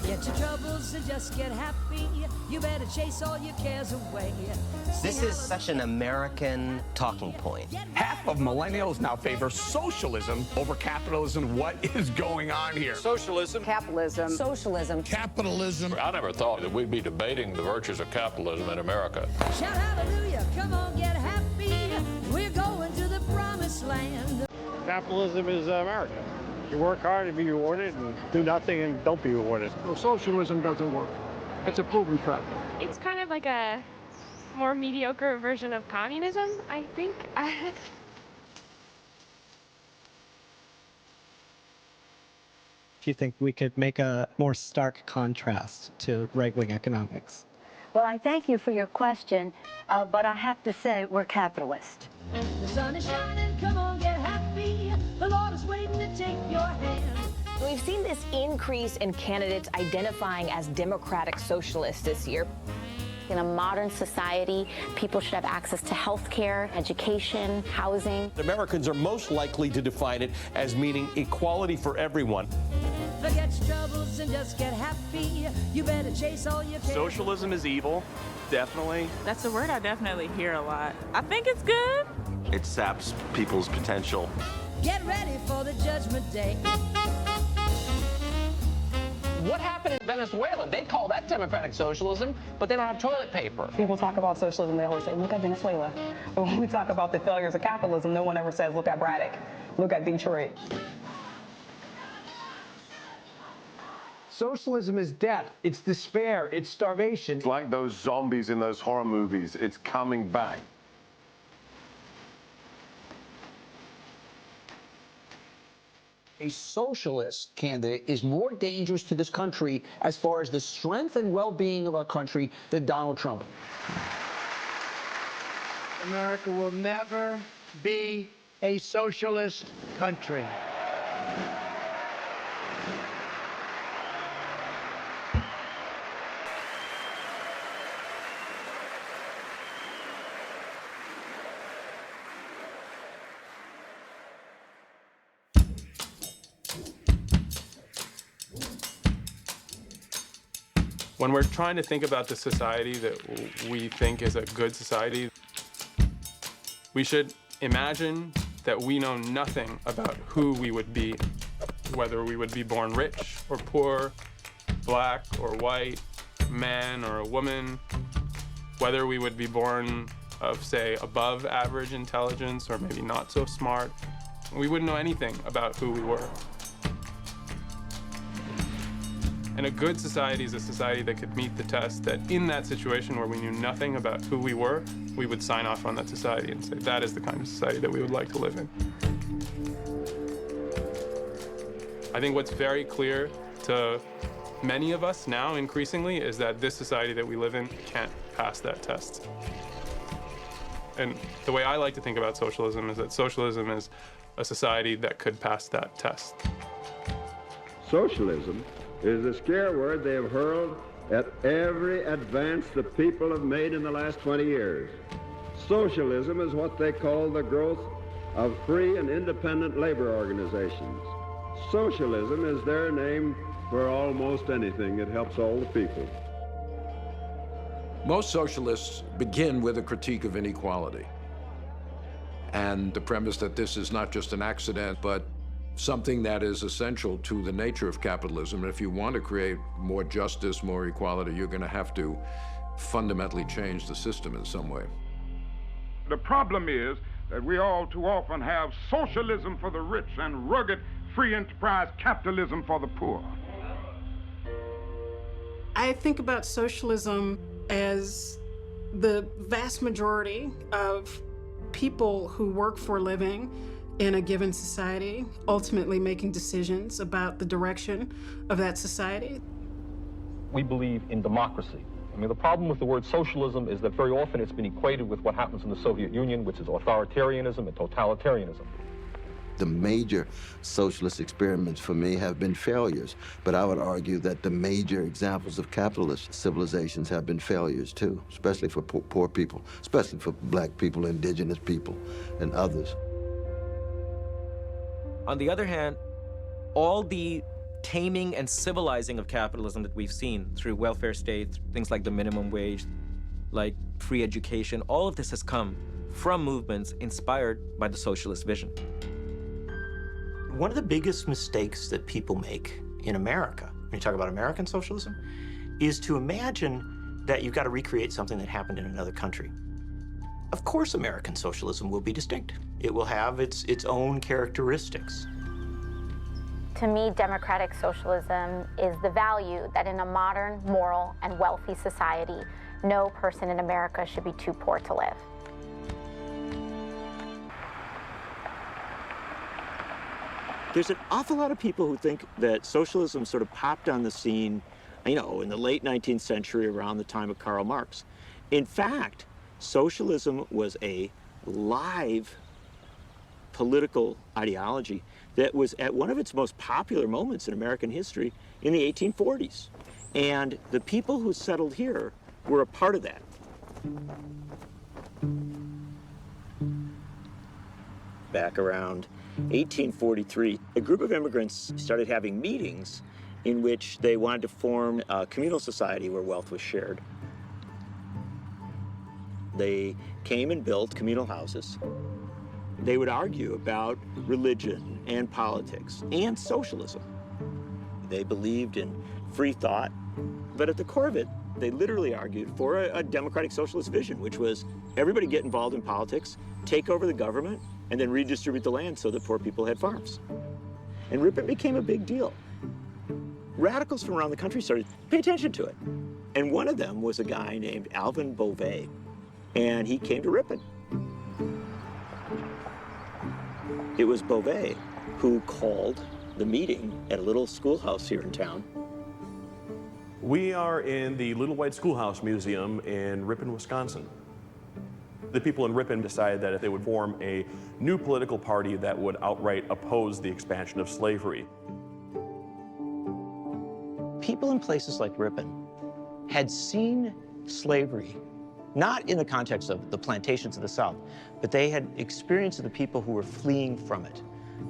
Forget your troubles and just get happy. You better chase all your cares away. This is such an American talking point. Half of millennials now favor socialism over capitalism. What is going on here? Socialism. Capitalism. Socialism. Capitalism. I never thought that we'd be debating the virtues of capitalism in America. Shout hallelujah, come on, get happy. We're going to the promised land. Capitalism is America. You work hard and be rewarded, and do nothing and don't be rewarded. Well, socialism doesn't work. It's a proven fact. It's kind of like a more mediocre version of communism, I think. Do you think we could make a more stark contrast to right-wing economics? Well, I thank you for your question, but I have to say we're capitalist. The sun is shining, come on, get happy. The Lord is waiting to take your hand. We've seen this increase in candidates identifying as democratic socialists this year. In a modern society, people should have access to health care, education, housing. Americans are most likely to define it as meaning equality for everyone. Forget your troubles and just get happy. You better chase all your cares. Socialism is evil, definitely. That's a word I definitely hear a lot. I think it's good. It saps people's potential. Get ready for the judgment day. What happened in Venezuela? They call that democratic socialism, but they don't have toilet paper. People talk about socialism, they always say, look at Venezuela. But when we talk about the failures of capitalism, no one ever says, look at Braddock, look at Detroit. Socialism is death. It's despair. It's starvation. It's like those zombies in those horror movies. It's coming back. A socialist candidate is more dangerous to this country as far as the strength and well-being of our country than Donald Trump. America will never be a socialist country. When we're trying to think about the society that we think is a good society, we should imagine that we know nothing about who we would be, whether we would be born rich or poor, black or white, man or a woman, whether we would be born of, say, above average intelligence or maybe not so smart. We wouldn't know anything about who we were. And a good society is a society that could meet the test, that in that situation where we knew nothing about who we were, we would sign off on that society and say, that is the kind of society that we would like to live in. I think what's very clear to many of us now, increasingly, is that this society that we live in can't pass that test. And the way I like to think about socialism is that socialism is a society that could pass that test. Socialism is the scare word they have hurled at every advance the people have made in the last 20 years. Socialism is what they call the growth of free and independent labor organizations. Socialism is their name for almost anything that helps all the people. Most socialists begin with a critique of inequality and the premise that this is not just an accident, but something that is essential to the nature of capitalism. And if you want to create more justice, more equality, you're going to have to fundamentally change the system in some way. The problem is that we all too often have socialism for the rich and rugged free enterprise capitalism for the poor. I think about socialism as the vast majority of people who work for a living in a given society, ultimately making decisions about the direction of that society. We believe in democracy. I mean, the problem with the word socialism is that very often it's been equated with what happens in the Soviet Union, which is authoritarianism and totalitarianism. The major socialist experiments for me have been failures, but I would argue that the major examples of capitalist civilizations have been failures too, especially for poor people, especially for black people, indigenous people, and others. On the other hand, all the taming and civilizing of capitalism that we've seen through welfare state, things like the minimum wage, like free education, all of this has come from movements inspired by the socialist vision. One of the biggest mistakes that people make in America, when you talk about American socialism, is to imagine that you've got to recreate something that happened in another country. Of course, American socialism will be distinct. It will have its own characteristics. To me, democratic socialism is the value that in a modern, moral, and wealthy society, no person in America should be too poor to live. There's an awful lot of people who think that socialism sort of popped on the scene, you know, in the late 19th century around the time of Karl Marx. In fact, socialism was a live political ideology that was at one of its most popular moments in American history in the 1840s. And the people who settled here were a part of that. Back around 1843, a group of immigrants started having meetings in which they wanted to form a communal society where wealth was shared. They came and built communal houses. They would argue about religion and politics and socialism. They believed in free thought, but at the core of it, they literally argued for a democratic socialist vision, which was everybody get involved in politics, take over the government, and then redistribute the land so that poor people had farms. And Ripon became a big deal. Radicals from around the country started to pay attention to it. And one of them was a guy named Alvin Beauvais, and he came to Ripon. It was Beauvais who called the meeting at a little schoolhouse here in town. We are in the Little White Schoolhouse Museum in Ripon, Wisconsin. The people in Ripon decided that if they would form a new political party that would outright oppose the expansion of slavery. People in places like Ripon had seen slavery, not in the context of the plantations of the South, but they had experience of the people who were fleeing from it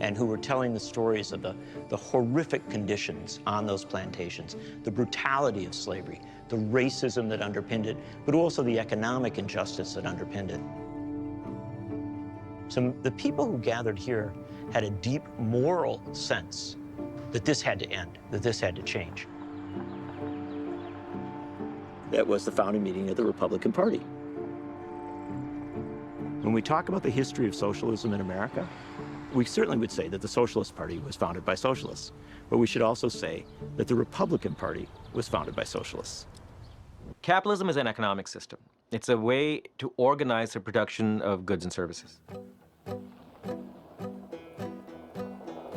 and who were telling the stories of the horrific conditions on those plantations, the brutality of slavery, the racism that underpinned it, but also the economic injustice that underpinned it. So the people who gathered here had a deep moral sense that this had to end, that this had to change. That was the founding meeting of the Republican Party. When we talk about the history of socialism in America, we certainly would say that the Socialist Party was founded by socialists, but we should also say that the Republican Party was founded by socialists. Capitalism is an economic system. It's a way to organize the production of goods and services.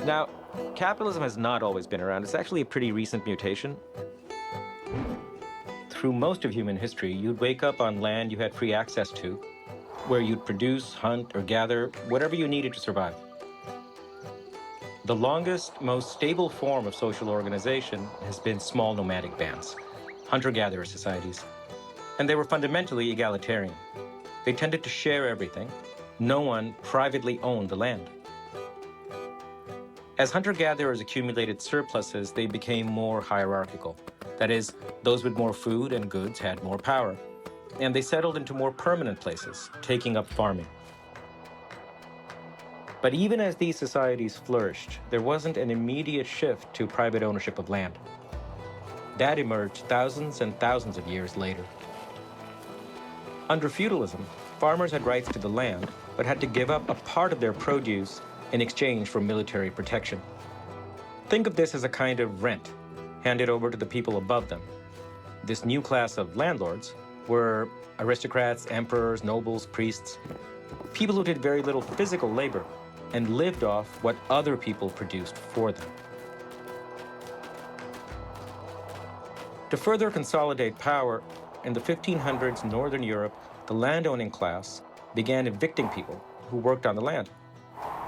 Now, capitalism has not always been around. It's actually a pretty recent mutation. Through most of human history, you'd wake up on land you had free access to, where you'd produce, hunt, or gather whatever you needed to survive. The longest, most stable form of social organization has been small nomadic bands, hunter-gatherer societies. And they were fundamentally egalitarian. They tended to share everything. No one privately owned the land. As hunter-gatherers accumulated surpluses, they became more hierarchical. That is, those with more food and goods had more power. And they settled into more permanent places, taking up farming. But even as these societies flourished, there wasn't an immediate shift to private ownership of land. That emerged thousands and thousands of years later. Under feudalism, farmers had rights to the land, but had to give up a part of their produce in exchange for military protection. Think of this as a kind of rent handed over to the people above them. This new class of landlords were aristocrats, emperors, nobles, priests, people who did very little physical labor and lived off what other people produced for them. To further consolidate power, in the 1500s in Northern Europe, the landowning class began evicting people who worked on the land.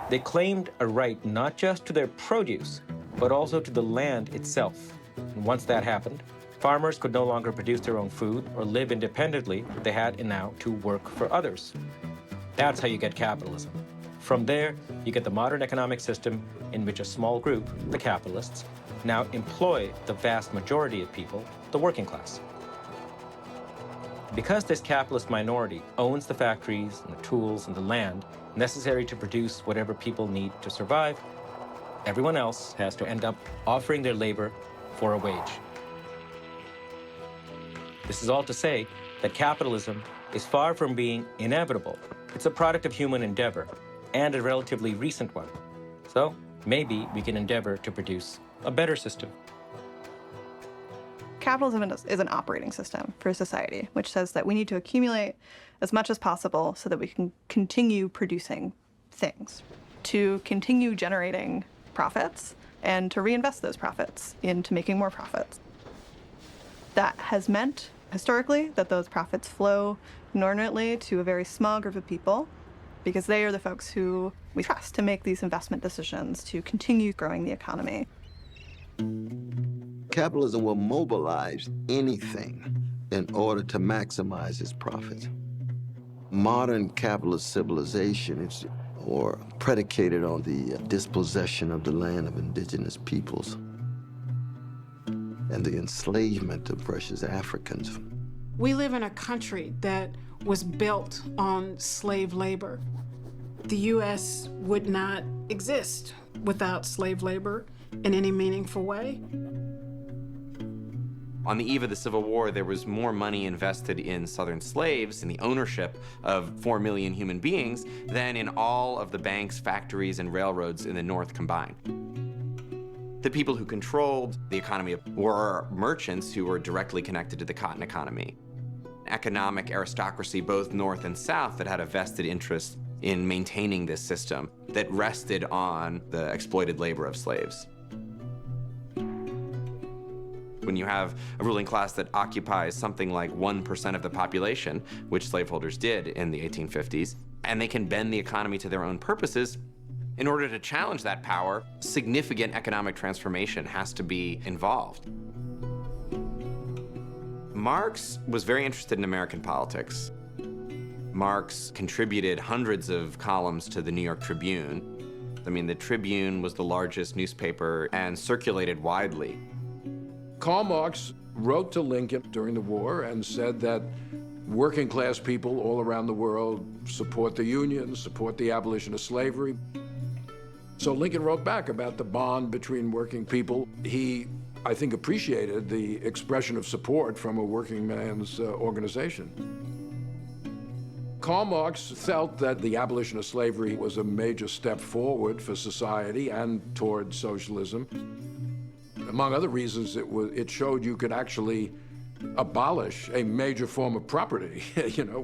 They claimed a right not just to their produce, but also to the land itself. And once that happened, farmers could no longer produce their own food or live independently. They had now to work for others. That's how you get capitalism. From there, you get the modern economic system in which a small group, the capitalists, now employ the vast majority of people, the working class. Because this capitalist minority owns the factories and the tools and the land necessary to produce whatever people need to survive, everyone else has to end up offering their labor for a wage. This is all to say that capitalism is far from being inevitable. It's a product of human endeavor, and a relatively recent one. So maybe we can endeavor to produce a better system. Capitalism is an operating system for society, which says that we need to accumulate as much as possible so that we can continue producing things, to continue generating profits, and to reinvest those profits into making more profits. That has meant, historically, that those profits flow inordinately to a very small group of people, because they are the folks who we trust to make these investment decisions to continue growing the economy. Capitalism will mobilize anything in order to maximize its profits. Modern capitalist civilization is predicated on the dispossession of the land of indigenous peoples and the enslavement of precious Africans. We live in a country that was built on slave labor. The U.S. would not exist without slave labor in any meaningful way. On the eve of the Civil War, there was more money invested in Southern slaves, in the ownership of 4 million human beings, than in all of the banks, factories, and railroads in the North combined. The people who controlled the economy were merchants who were directly connected to the cotton economy. Economic aristocracy, both North and South, that had a vested interest in maintaining this system that rested on the exploited labor of slaves. When you have a ruling class that occupies something like 1% of the population, which slaveholders did in the 1850s, and they can bend the economy to their own purposes, in order to challenge that power, significant economic transformation has to be involved. Marx was very interested in American politics. Marx contributed hundreds of columns to the New York Tribune. I mean, the Tribune was the largest newspaper and circulated widely. Karl Marx wrote to Lincoln during the war and said that working class people all around the world support the unions, support the abolition of slavery. So Lincoln wrote back about the bond between working people. He, I think, appreciated the expression of support from a working man's organization. Karl Marx felt that the abolition of slavery was a major step forward for society and toward socialism. Among other reasons, it showed you could actually abolish a major form of property,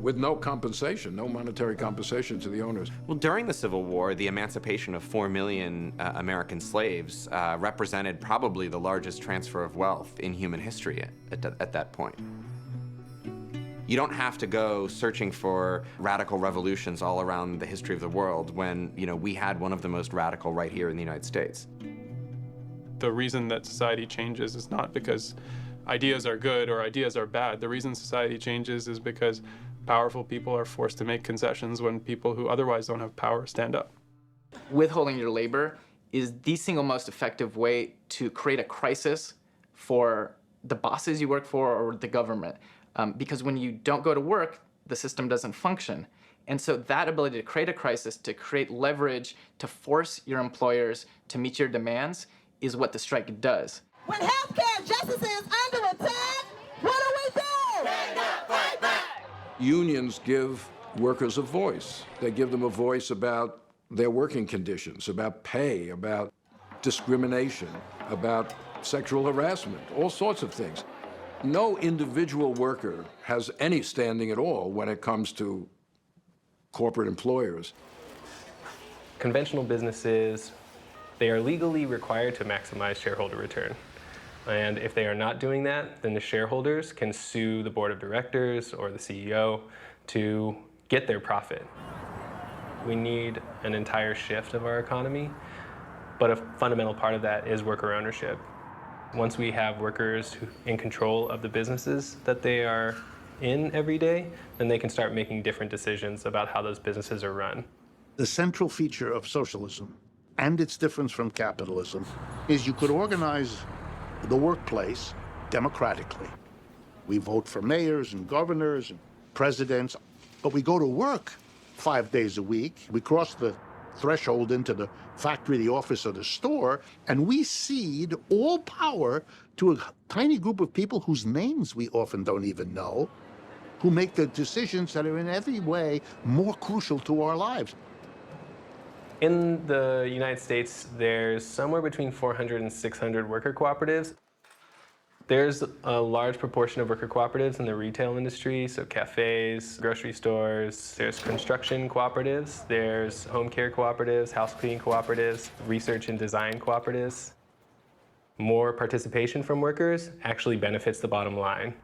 with no compensation, no monetary compensation to the owners. Well, during the Civil War, the emancipation of 4 million American slaves represented probably the largest transfer of wealth in human history at that point. You don't have to go searching for radical revolutions all around the history of the world when, we had one of the most radical right here in the United States. The reason that society changes is not because ideas are good or ideas are bad. The reason society changes is because powerful people are forced to make concessions when people who otherwise don't have power stand up. Withholding your labor is the single most effective way to create a crisis for the bosses you work for or the government. Because when you don't go to work, the system doesn't function. And so that ability to create a crisis, to create leverage, to force your employers to meet your demands is what the strike does. When healthcare justice is under attack, what do we do? Stand up, fight back. Unions give workers a voice. They give them a voice about their working conditions, about pay, about discrimination, about sexual harassment, all sorts of things. No individual worker has any standing at all when it comes to corporate employers. Conventional businesses, they are legally required to maximize shareholder return. And if they are not doing that, then the shareholders can sue the board of directors or the CEO to get their profit. We need an entire shift of our economy, but a fundamental part of that is worker ownership. Once we have workers in control of the businesses that they are in every day, then they can start making different decisions about how those businesses are run. The central feature of socialism and its difference from capitalism is you could organize the workplace democratically. We vote for mayors and governors and presidents, but we go to work 5 days a week. We cross the threshold into the factory, the office, or the store, and we cede all power to a tiny group of people whose names we often don't even know, who make the decisions that are in every way more crucial to our lives. In the United States, there's somewhere between 400 and 600 worker cooperatives. There's a large proportion of worker cooperatives in the retail industry, so cafes, grocery stores. There's construction cooperatives, there's home care cooperatives, house cleaning cooperatives, research and design cooperatives. More participation from workers actually benefits the bottom line.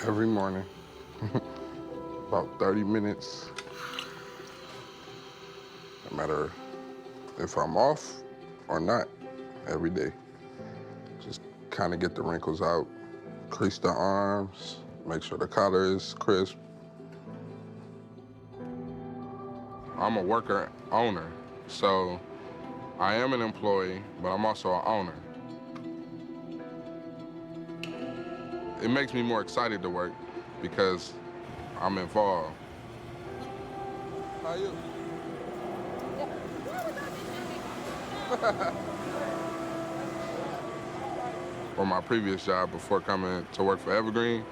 Every morning, about 30 minutes, no matter if I'm off or not, every day. Just kind of get the wrinkles out, crease the arms, make sure the collar is crisp. I'm a worker owner, so I am an employee, but I'm also an owner. It makes me more excited to work because I'm involved. How are you? For my previous job, before coming to work for Evergreen,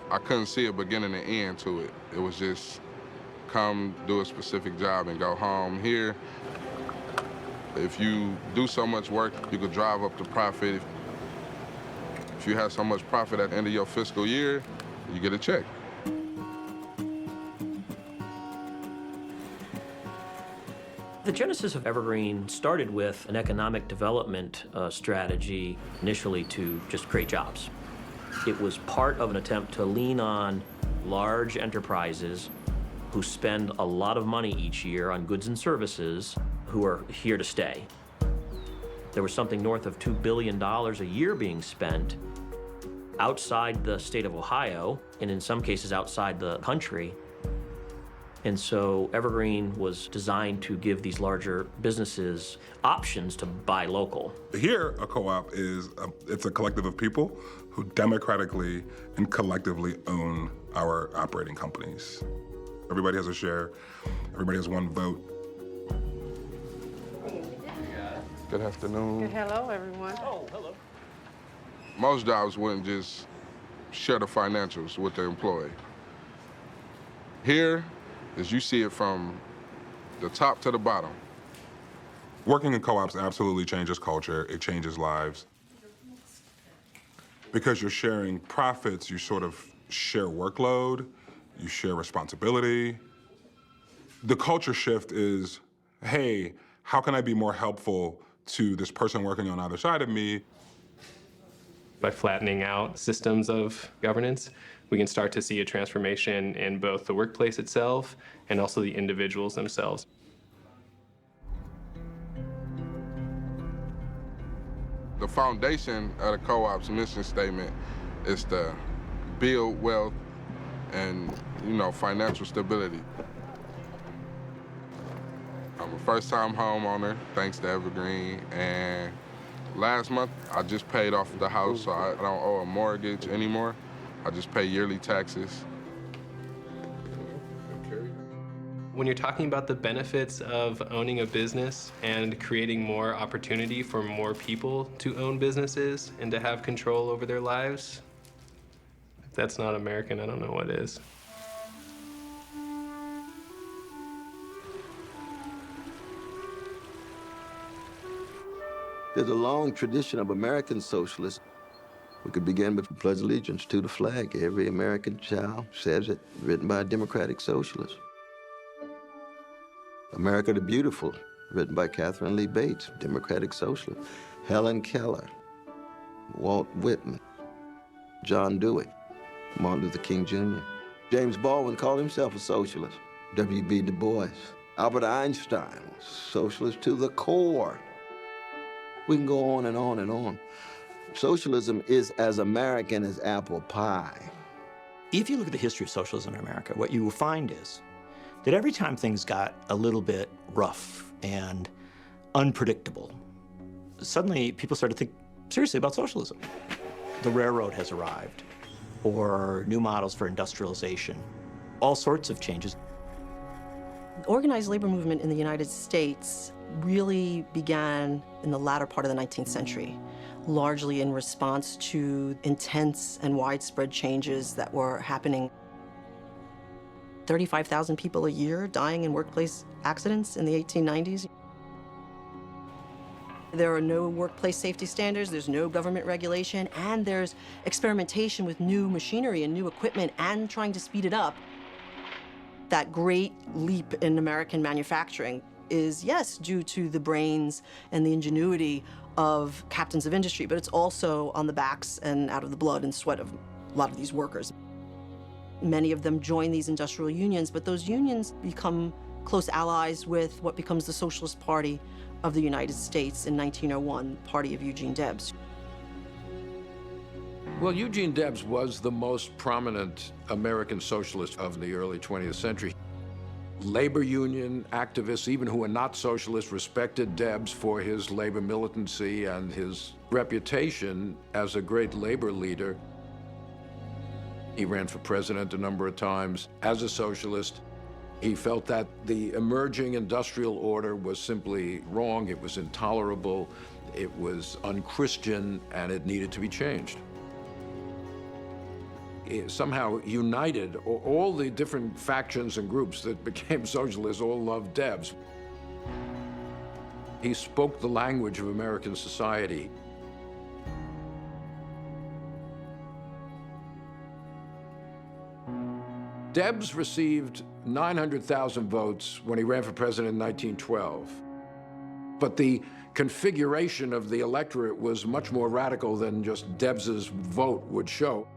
I couldn't see a beginning and end to it. It was just come, do a specific job, and go home. Here, if you do so much work, you could drive up the profit. If you have so much profit at the end of your fiscal year, you get a check. The genesis of Evergreen started with an economic development strategy initially to just create jobs. It was part of an attempt to lean on large enterprises who spend a lot of money each year on goods and services who are here to stay. There was something north of $2 billion a year being spent outside the state of Ohio, and in some cases outside the country. And so Evergreen was designed to give these larger businesses options to buy local. Here, a co-op is it's a collective of people who democratically and collectively own our operating companies. Everybody has a share. Everybody has one vote. Good afternoon. Good hello, everyone. Oh, hello. Most jobs wouldn't just share the financials with the employee. Here, as you see it from the top to the bottom. Working in co-ops absolutely changes culture. It changes lives. Because you're sharing profits, you sort of share workload, you share responsibility. The culture shift is, hey, how can I be more helpful to this person working on either side of me? By flattening out systems of governance, we can start to see a transformation in both the workplace itself and also the individuals themselves. The foundation of the co-op's mission statement is to build wealth and, financial stability. I'm a first-time homeowner, thanks to Evergreen, and last month, I just paid off the house, so I don't owe a mortgage anymore. I just pay yearly taxes. When you're talking about the benefits of owning a business and creating more opportunity for more people to own businesses and to have control over their lives, if that's not American, I don't know what is. There's a long tradition of American socialism. We could begin with Pledge Allegiance to the flag. Every American child says it, written by a democratic socialist. America the Beautiful, written by Catherine Lee Bates, democratic socialist. Helen Keller, Walt Whitman, John Dewey, Martin Luther King Jr. James Baldwin called himself a socialist. W.B. Du Bois, Albert Einstein, socialist to the core. We can go on and on and on. Socialism is as American as apple pie. If you look at the history of socialism in America, what you will find is that every time things got a little bit rough and unpredictable, suddenly people started to think seriously about socialism. The railroad has arrived, or new models for industrialization, all sorts of changes. The organized labor movement in the United States really began in the latter part of the 19th century, largely in response to intense and widespread changes that were happening. 35,000 people a year dying in workplace accidents in the 1890s. There are no workplace safety standards, there's no government regulation, and there's experimentation with new machinery and new equipment and trying to speed it up. That great leap in American manufacturing is, yes, due to the brains and the ingenuity of captains of industry, but it's also on the backs and out of the blood and sweat of a lot of these workers. Many of them join these industrial unions, but those unions become close allies with what becomes the Socialist Party of the United States in 1901, the party of Eugene Debs. Well, Eugene Debs was the most prominent American socialist of the early 20th century. Labor union activists, even who were not socialists, respected Debs for his labor militancy and his reputation as a great labor leader. He ran for president a number of times as a socialist. He felt that the emerging industrial order was simply wrong, it was intolerable, it was unchristian, and it needed to be changed. It somehow united all the different factions and groups that became socialists, all loved Debs. He spoke the language of American society. Debs received 900,000 votes when he ran for president in 1912. But the configuration of the electorate was much more radical than just Debs's vote would show.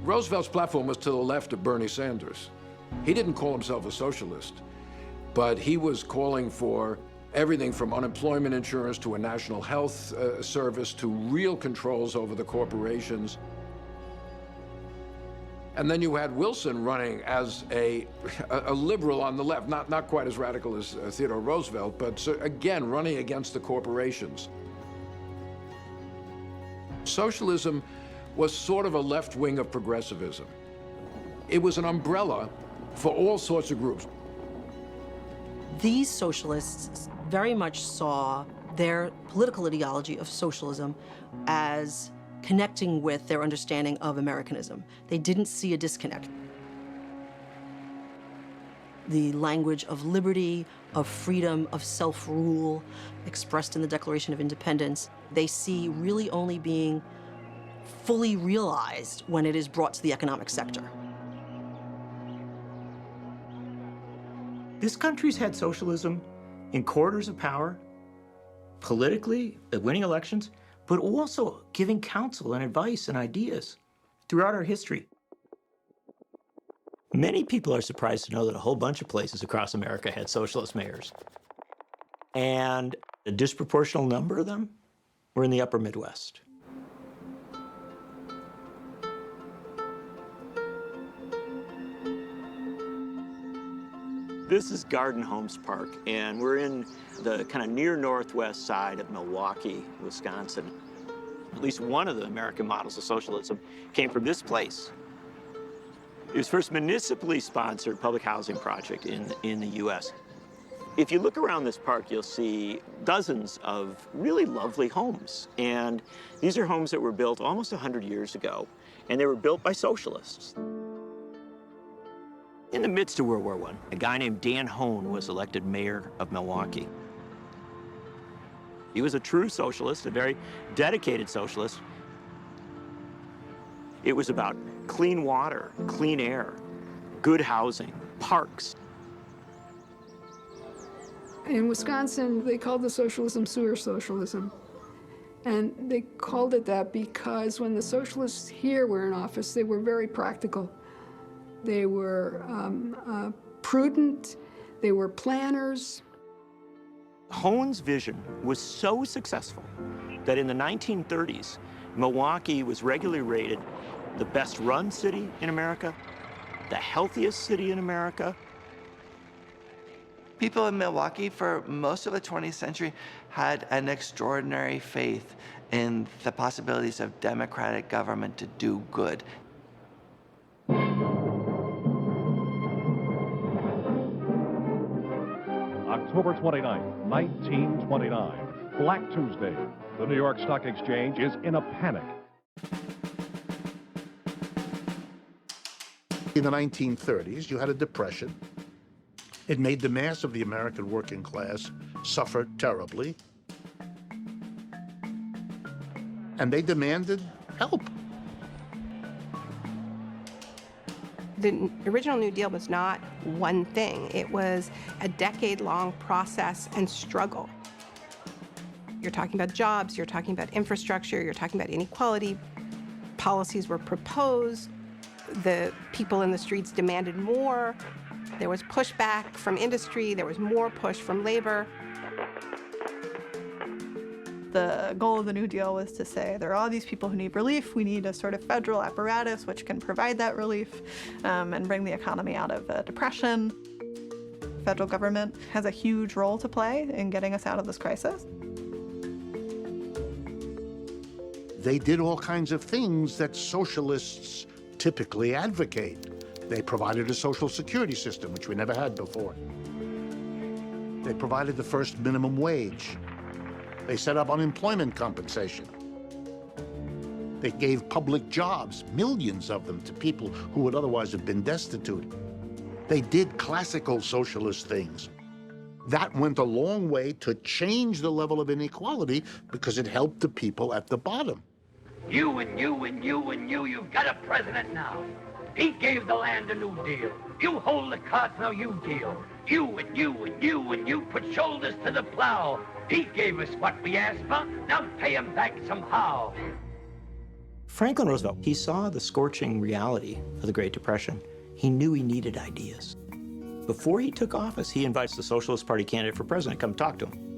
Roosevelt's platform was to the left of Bernie Sanders. He didn't call himself a socialist, but he was calling for everything from unemployment insurance to a national health service to real controls over the corporations. And then you had Wilson running as a liberal on the left, not quite as radical as Theodore Roosevelt, but again, running against the corporations. Socialism was sort of a left wing of progressivism. It was an umbrella for all sorts of groups. These socialists very much saw their political ideology of socialism as connecting with their understanding of Americanism. They didn't see a disconnect. The language of liberty, of freedom, of self-rule, expressed in the Declaration of Independence, they see really only being fully realized when it is brought to the economic sector. This country's had socialism in corridors of power, politically, winning elections, but also giving counsel and advice and ideas throughout our history. Many people are surprised to know that a whole bunch of places across America had socialist mayors. And a disproportionate number of them were in the upper Midwest. This is Garden Homes Park, and we're in the kind of near northwest side of Milwaukee, Wisconsin. At least one of the American models of socialism came from this place. It was the first municipally sponsored public housing project in the U.S. If you look around this park, you'll see dozens of really lovely homes. And these are homes that were built almost 100 years ago, and they were built by socialists. In the midst of World War I, a guy named Dan Hoan was elected mayor of Milwaukee. He was a true socialist, a very dedicated socialist. It was about clean water, clean air, good housing, parks. In Wisconsin, they called the socialism sewer socialism. And they called it that because when the socialists here were in office, they were very practical. They were prudent, they were planners. Hoan's vision was so successful that in the 1930s, Milwaukee was regularly rated the best run city in America, the healthiest city in America. People in Milwaukee for most of the 20th century had an extraordinary faith in the possibilities of democratic government to do good. October 29, 1929, Black Tuesday. The New York Stock Exchange is in a panic. In the 1930s, you had a depression. It made the mass of the American working class suffer terribly. And they demanded help. The original New Deal was not one thing. It was a decade-long process and struggle. You're talking about jobs, you're talking about infrastructure, you're talking about inequality. Policies were proposed. The people in the streets demanded more. There was pushback from industry. There was more push from labor. The goal of the New Deal was to say there are all these people who need relief. We need a sort of federal apparatus which can provide that relief and bring the economy out of depression. Federal government has a huge role to play in getting us out of this crisis. They did all kinds of things that socialists typically advocate. They provided a social security system, which we never had before. They provided the first minimum wage. They set up unemployment compensation. They gave public jobs, millions of them, to people who would otherwise have been destitute. They did classical socialist things. That went a long way to change the level of inequality because it helped the people at the bottom. You and you and you and you've got a president now. He gave the land a new deal. You hold the cards, now you deal. You and you and you and you put shoulders to the plow. He gave us what we asked for, now pay him back somehow. Franklin Roosevelt, he saw the scorching reality of the Great Depression. He knew he needed ideas. Before he took office, he invites the Socialist Party candidate for president to come talk to him.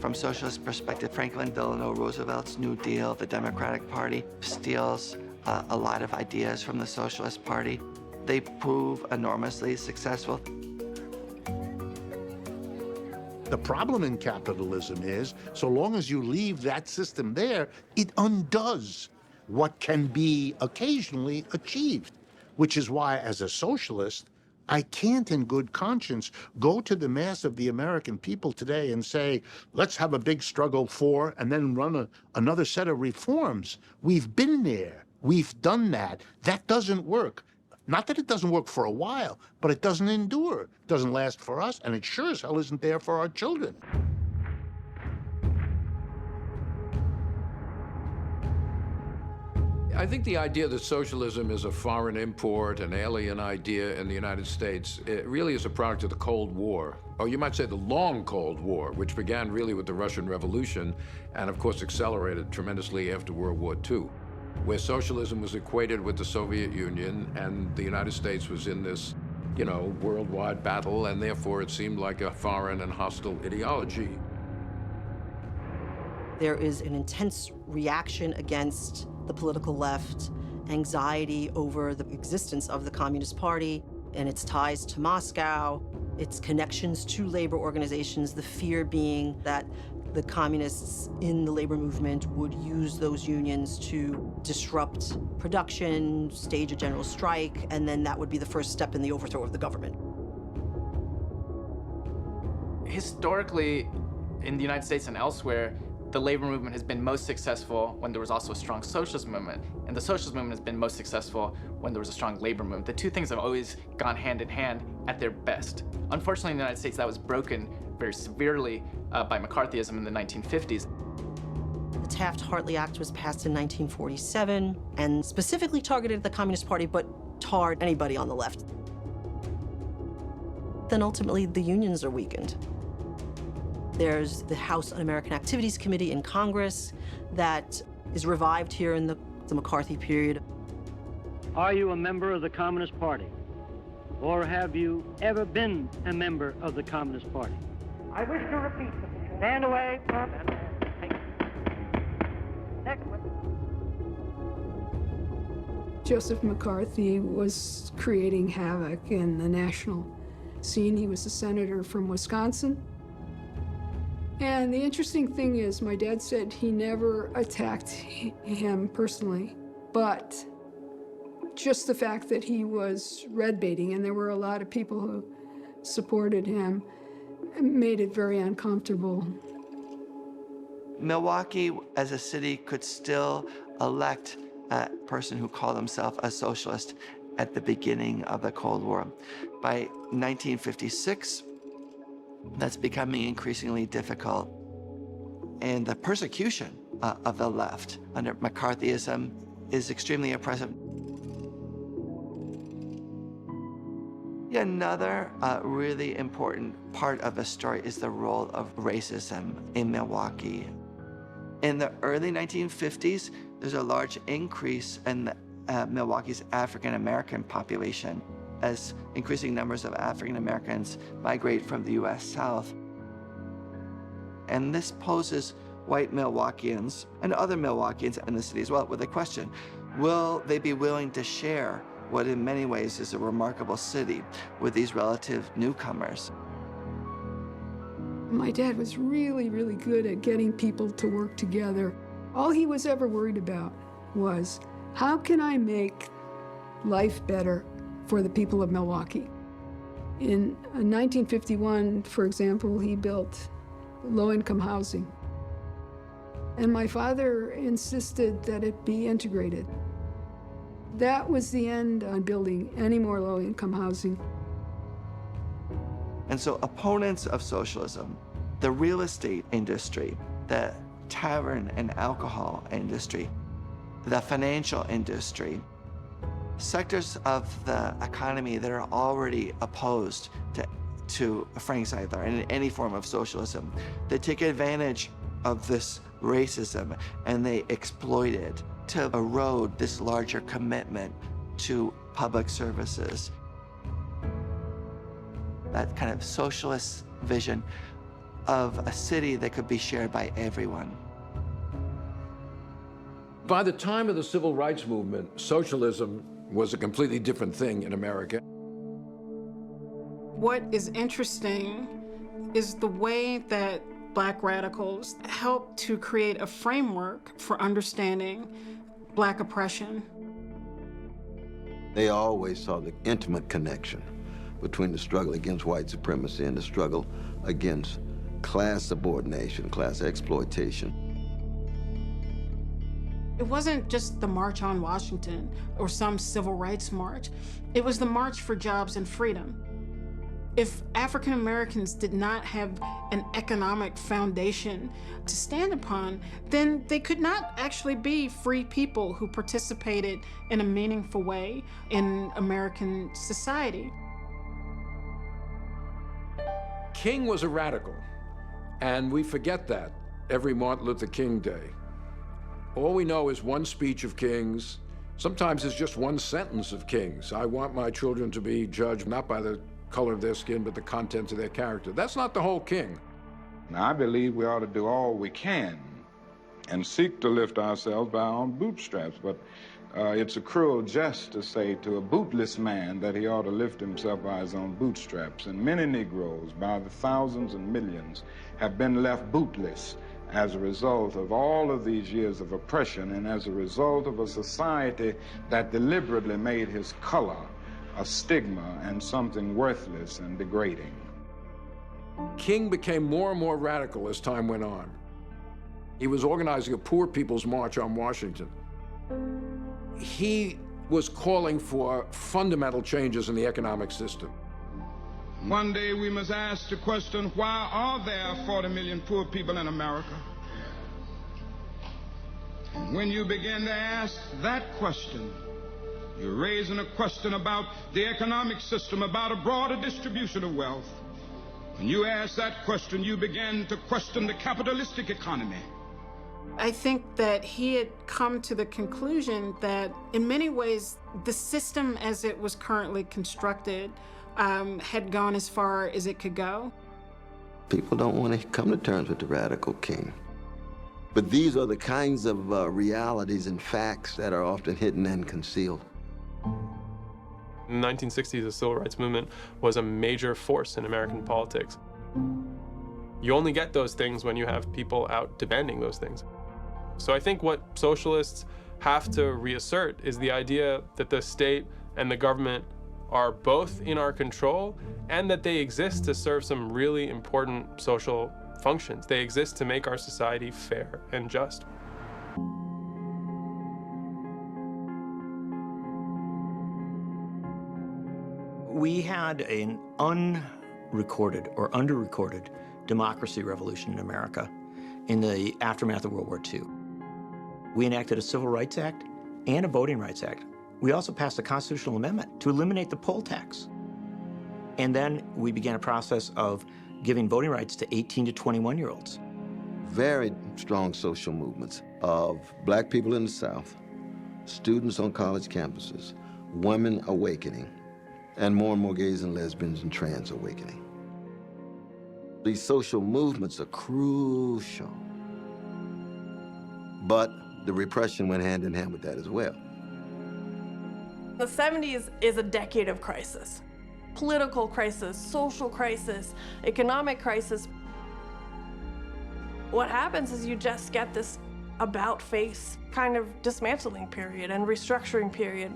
From socialist perspective, Franklin Delano Roosevelt's New Deal, the Democratic Party, steals a lot of ideas from the Socialist Party. They prove enormously successful. The problem in capitalism is, so long as you leave that system there, it undoes what can be occasionally achieved, which is why, as a socialist, I can't in good conscience go to the mass of the American people today and say, let's have a big struggle for, and then run another set of reforms. We've been there. We've done that. That doesn't work. Not that it doesn't work for a while, but it doesn't endure. It doesn't last for us, and it sure as hell isn't there for our children. I think the idea that socialism is a foreign import, an alien idea in the United States, it really is a product of the Cold War. Or you might say the long Cold War, which began really with the Russian Revolution and, of course, accelerated tremendously after World War II, where socialism was equated with the Soviet Union and the United States was in this, worldwide battle, and therefore it seemed like a foreign and hostile ideology. There is an intense reaction against the political left, anxiety over the existence of the Communist Party and its ties to Moscow, its connections to labor organizations, the fear being that the communists in the labor movement would use those unions to disrupt production, stage a general strike, and then that would be the first step in the overthrow of the government. Historically, in the United States and elsewhere, the labor movement has been most successful when there was also a strong socialist movement, and the socialist movement has been most successful when there was a strong labor movement. The two things have always gone hand in hand at their best. Unfortunately, in the United States, that was broken very severely by McCarthyism in the 1950s. The Taft-Hartley Act was passed in 1947 and specifically targeted the Communist Party, but tarred anybody on the left. Then ultimately, the unions are weakened. There's the House Un-American Activities Committee in Congress that is revived here in the McCarthy period. Are you a member of the Communist Party? Or have you ever been a member of the Communist Party? I wish to repeat. Stand away. Next one. Joseph McCarthy was creating havoc in the national scene. He was a senator from Wisconsin. And the interesting thing is, my dad said he never attacked him personally, but just the fact that he was red baiting, and there were a lot of people who supported him, made it very uncomfortable. Milwaukee, as a city, could still elect a person who called himself a socialist at the beginning of the Cold War. By 1956, that's becoming increasingly difficult. And the persecution of the left under McCarthyism is extremely oppressive. Another really important part of the story is the role of racism in Milwaukee. In the early 1950s, there's a large increase in Milwaukee's African-American population as increasing numbers of African-Americans migrate from the U.S. South. And this poses white Milwaukeeans and other Milwaukeeans in the city as well with the question, will they be willing to share what in many ways is a remarkable city with these relative newcomers? My dad was really, really good at getting people to work together. All he was ever worried about was, how can I make life better for the people of Milwaukee? In 1951, for example, he built low-income housing. And my father insisted that it be integrated. That was the end on building any more low-income housing. And so opponents of socialism, the real estate industry, the tavern and alcohol industry, the financial industry, sectors of the economy that are already opposed to Frank Zeidler and any form of socialism, they take advantage of this racism and they exploit it to erode this larger commitment to public services. That kind of socialist vision of a city that could be shared by everyone. By the time of the civil rights movement, socialism was a completely different thing in America. What is interesting is the way that Black radicals helped to create a framework for understanding Black oppression. They always saw the intimate connection between the struggle against white supremacy and the struggle against class subordination, class exploitation. It wasn't just the March on Washington or some civil rights march. It was the March for Jobs and Freedom. If African Americans did not have an economic foundation to stand upon, then they could not actually be free people who participated in a meaningful way in American society. King was a radical, and we forget that every Martin Luther King Day. All we know is one speech of King's. Sometimes it's just one sentence of King's. I want my children to be judged not by the color of their skin, but the contents of their character. That's not the whole King. Now, I believe we ought to do all we can and seek to lift ourselves by our own bootstraps, but it's a cruel jest to say to a bootless man that he ought to lift himself by his own bootstraps. And many Negroes, by the thousands and millions, have been left bootless as a result of all of these years of oppression and as a result of a society that deliberately made his color a stigma and something worthless and degrading. King became more and more radical as time went on. He was organizing a Poor People's March on Washington. He was calling for fundamental changes in the economic system. One day we must ask the question, why are there 40 million poor people in America? And when you begin to ask that question, you're raising a question about the economic system, about a broader distribution of wealth. When you ask that question, you begin to question the capitalistic economy. I think that he had come to the conclusion that in many ways, the system as it was currently constructed had gone as far as it could go. People don't want to come to terms with the radical king. But these are the kinds of realities and facts that are often hidden and concealed. In the 1960s, the civil rights movement was a major force in American politics. You only get those things when you have people out demanding those things. So I think what socialists have to reassert is the idea that the state and the government are both in our control and that they exist to serve some really important social functions. They exist to make our society fair and just. We had an unrecorded or underrecorded democracy revolution in America in the aftermath of World War II. We enacted a Civil Rights Act and a Voting Rights Act. We also passed a constitutional amendment to eliminate the poll tax. And then we began a process of giving voting rights to 18 to 21-year-olds. Very strong social movements of black people in the South, students on college campuses, women awakening, and more gays and lesbians and trans awakening. These social movements are crucial, but the repression went hand in hand with that as well. The 70s is a decade of crisis. Political crisis, social crisis, economic crisis. What happens is you just get this about-face kind of dismantling period and restructuring period.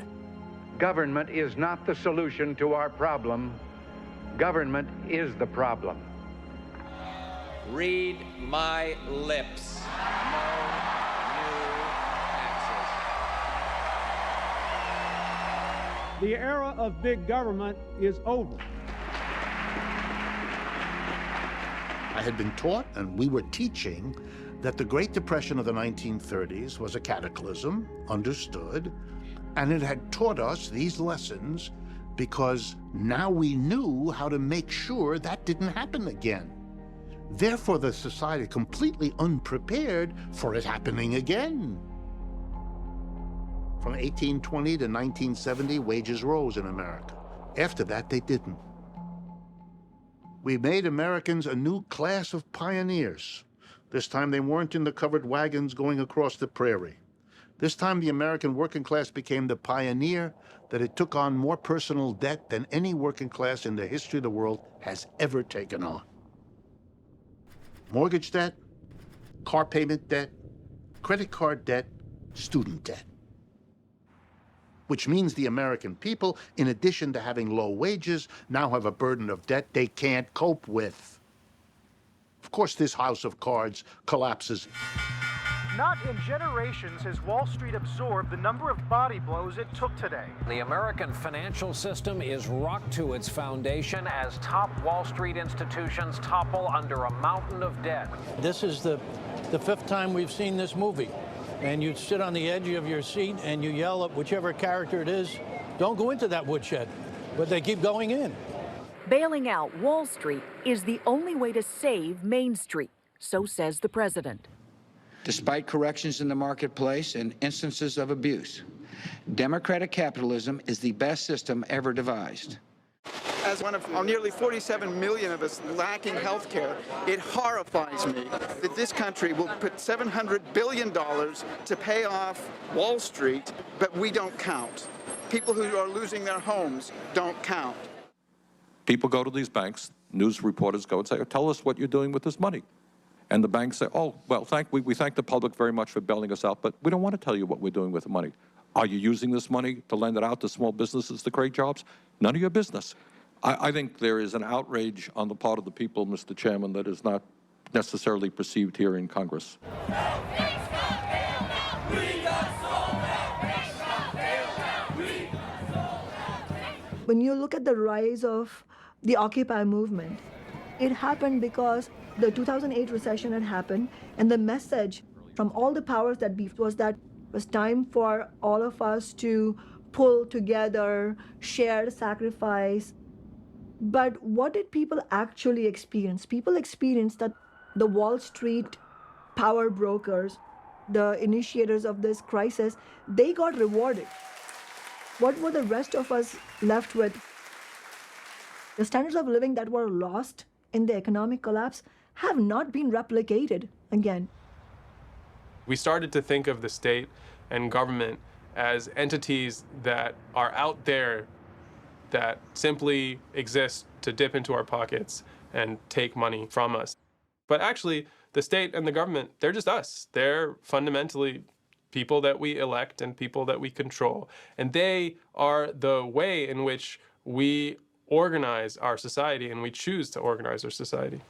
Government is not the solution to our problem. Government is the problem. Read my lips. The era of big government is over. I had been taught, and we were teaching, that the Great Depression of the 1930s was a cataclysm, understood, and it had taught us these lessons because now we knew how to make sure that didn't happen again. Therefore, the society completely unprepared for it happening again. From 1820 to 1970, wages rose in America. After that, they didn't. We made Americans a new class of pioneers. This time, they weren't in the covered wagons going across the prairie. This time, the American working class became the pioneer that it took on more personal debt than any working class in the history of the world has ever taken on. Mortgage debt, car payment debt, credit card debt, student debt. Which means the American people, in addition to having low wages, now have a burden of debt they can't cope with. Of course, this house of cards collapses. Not in generations has Wall Street absorbed the number of body blows it took today. The American financial system is rocked to its foundation as top Wall Street institutions topple under a mountain of debt. This is the fifth time we've seen this movie. And you sit on the edge of your seat and you yell at whichever character it is, don't go into that woodshed. But they keep going in. Bailing out Wall Street is the only way to save Main Street, so says the president. Despite corrections in the marketplace and instances of abuse, democratic capitalism is the best system ever devised. As one of nearly 47 million of us lacking health care, it horrifies me that this country will put $700 billion to pay off Wall Street, but we don't count. People who are losing their homes don't count. People go to these banks, news reporters go and say, tell us what you're doing with this money. And the banks say, oh, well, we thank the public very much for bailing us out, but we don't want to tell you what we're doing with the money. Are you using this money to lend it out to small businesses to create jobs? None of your business. I think there is an outrage on the part of the people, Mr. Chairman, that is not necessarily perceived here in Congress. When you look at the rise of the Occupy movement, it happened because the 2008 recession had happened, and the message from all the powers that be was that it was time for all of us to pull together, share, sacrifice. But what did people actually experience? People experienced that the Wall Street power brokers the initiators of this crisis, they got rewarded. What were the rest of us left with? The standards of living that were lost in the economic collapse have not been replicated again. We started to think of the state and government as entities that are out there that simply exist to dip into our pockets and take money from us. But actually, the state and the government, they're just us. They're fundamentally people that we elect and people that we control. And they are the way in which we organize our society and we choose to organize our society.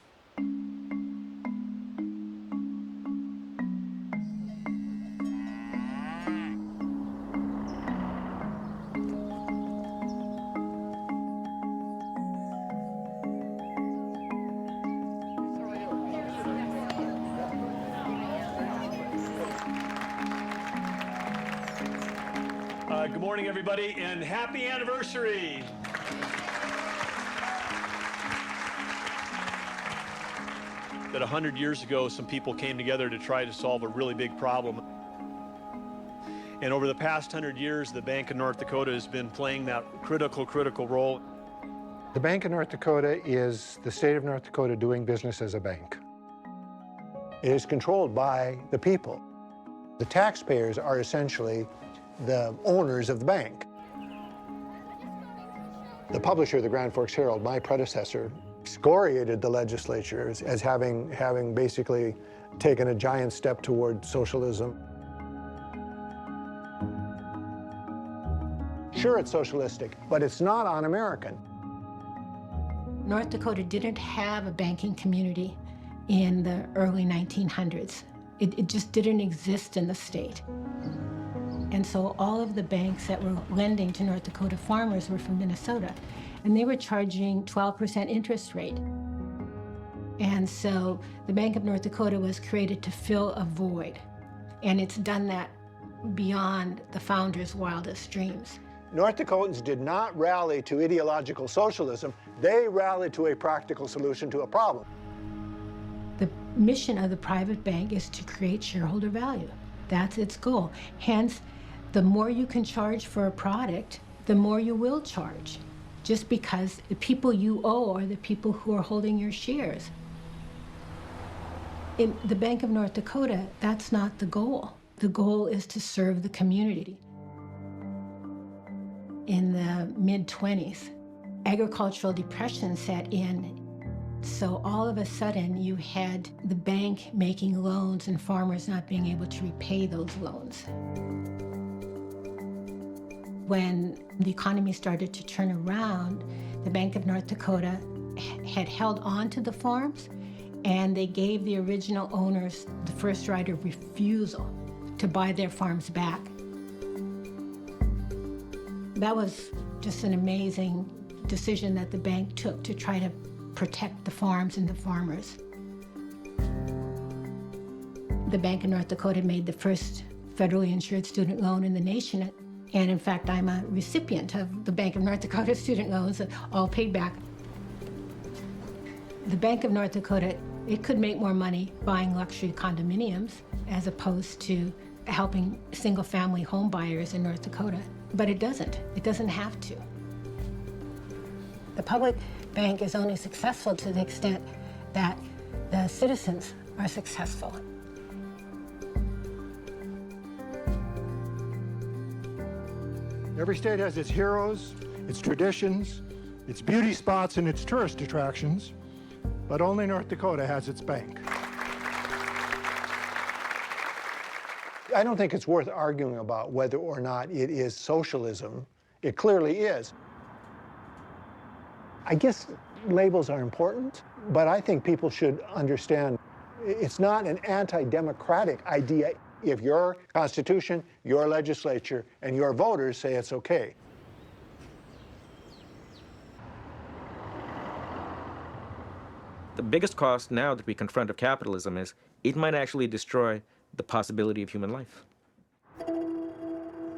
Good morning, everybody, and happy anniversary. That 100 years ago, some people came together to try to solve a really big problem. And over the past 100 years, the Bank of North Dakota has been playing that critical role. The Bank of North Dakota is the state of North Dakota doing business as a bank. It is controlled by the people. The taxpayers are essentially the owners of the bank. The publisher of the Grand Forks Herald, my predecessor, excoriated the legislature as having basically taken a giant step toward socialism. Sure, it's socialistic, but it's not un-American. North Dakota didn't have a banking community in the early 1900s. It just didn't exist in the state. And so all of the banks that were lending to North Dakota farmers were from Minnesota, and they were charging 12% interest rate. And so the Bank of North Dakota was created to fill a void, and it's done that beyond the founders' wildest dreams. North Dakotans did not rally to ideological socialism. They rallied to a practical solution to a problem. The mission of the private bank is to create shareholder value. That's its goal. Hence, the more you can charge for a product, the more you will charge, just because the people you owe are the people who are holding your shares. In the Bank of North Dakota, that's not the goal. The goal is to serve the community. In the mid-20s, agricultural depression set in. So all of a sudden, you had the bank making loans and farmers not being able to repay those loans. When the economy started to turn around, the Bank of North Dakota had held on to the farms, and they gave the original owners the first right of refusal to buy their farms back. That was just an amazing decision that the bank took to try to protect the farms and the farmers. The Bank of North Dakota made the first federally insured student loan in the nation. And in fact, I'm a recipient of the Bank of North Dakota student loans, all paid back. The Bank of North Dakota, it could make more money buying luxury condominiums as opposed to helping single-family home buyers in North Dakota. But it doesn't. It doesn't have to. The public bank is only successful to the extent that the citizens are successful. Every state has its heroes, its traditions, its beauty spots, and its tourist attractions, but only North Dakota has its bank. I don't think it's worth arguing about whether or not it is socialism. It clearly is. I guess labels are important, but I think people should understand it's not an anti-democratic idea if your Constitution, your legislature, and your voters say it's okay. The biggest cost now that we confront of capitalism is it might actually destroy the possibility of human life.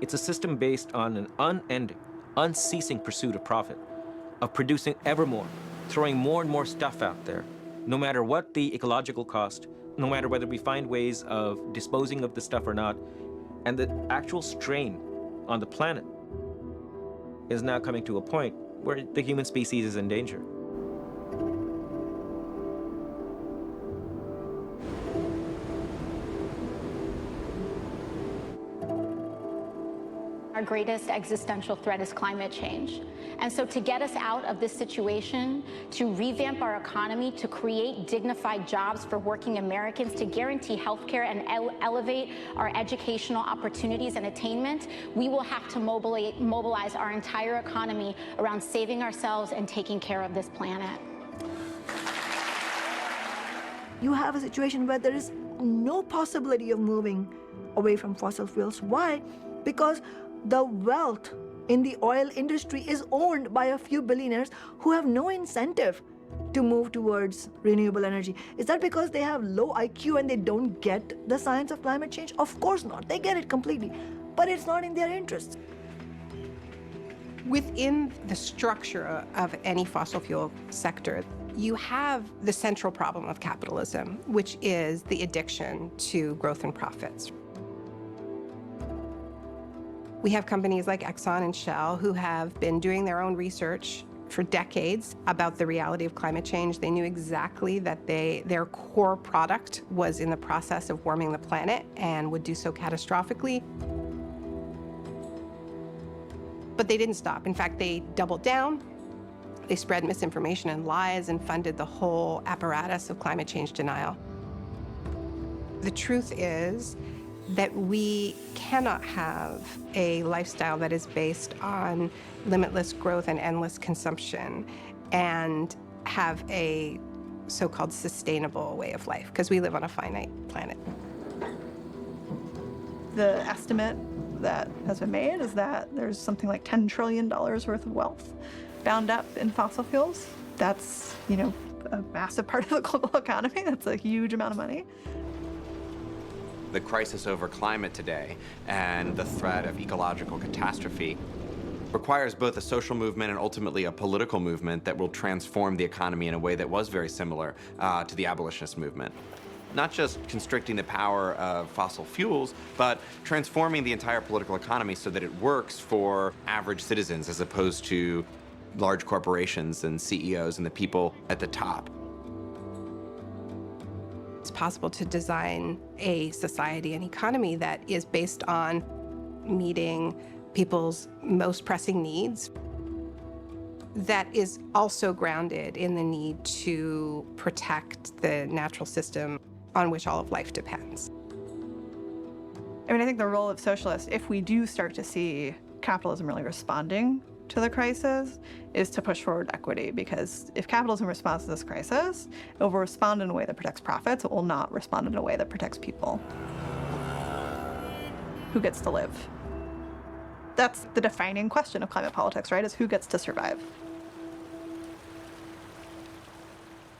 It's a system based on an unending, unceasing pursuit of profit, of producing ever more, throwing more and more stuff out there, no matter what the ecological cost, no matter whether we find ways of disposing of the stuff or not. And the actual strain on the planet is now coming to a point where the human species is in danger. Our greatest existential threat is climate change. And so to get us out of this situation, to revamp our economy, to create dignified jobs for working Americans, to guarantee health care and elevate our educational opportunities and attainment, we will have to mobilize our entire economy around saving ourselves and taking care of this planet. You have a situation where there is no possibility of moving away from fossil fuels. Why? Because the wealth in the oil industry is owned by a few billionaires who have no incentive to move towards renewable energy. Is that because they have low IQ and they don't get the science of climate change? Of course not. They get it completely, but it's not in their interest. Within the structure of any fossil fuel sector, you have the central problem of capitalism, which is the addiction to growth and profits. We have companies like Exxon and Shell who have been doing their own research for decades about the reality of climate change. They knew exactly that their core product was in the process of warming the planet and would do so catastrophically. But they didn't stop. In fact, they doubled down. They spread misinformation and lies and funded the whole apparatus of climate change denial. The truth is that we cannot have a lifestyle that is based on limitless growth and endless consumption and have a so-called sustainable way of life, because we live on a finite planet. The estimate that has been made is that there's something like $10 trillion worth of wealth bound up in fossil fuels. That's, a massive part of the global economy. That's a huge amount of money. The crisis over climate today and the threat of ecological catastrophe requires both a social movement and ultimately a political movement that will transform the economy in a way that was very similar to the abolitionist movement. Not just constricting the power of fossil fuels, but transforming the entire political economy so that it works for average citizens as opposed to large corporations and CEOs and the people at the top. It's possible to design a society and economy that is based on meeting people's most pressing needs, that is also grounded in the need to protect the natural system on which all of life depends. I think the role of socialists, if we do start to see capitalism really responding to the crisis, is to push forward equity, because if capitalism responds to this crisis, it will respond in a way that protects profits. It will not respond in a way that protects people. Who gets to live? That's the defining question of climate politics, right? Is who gets to survive?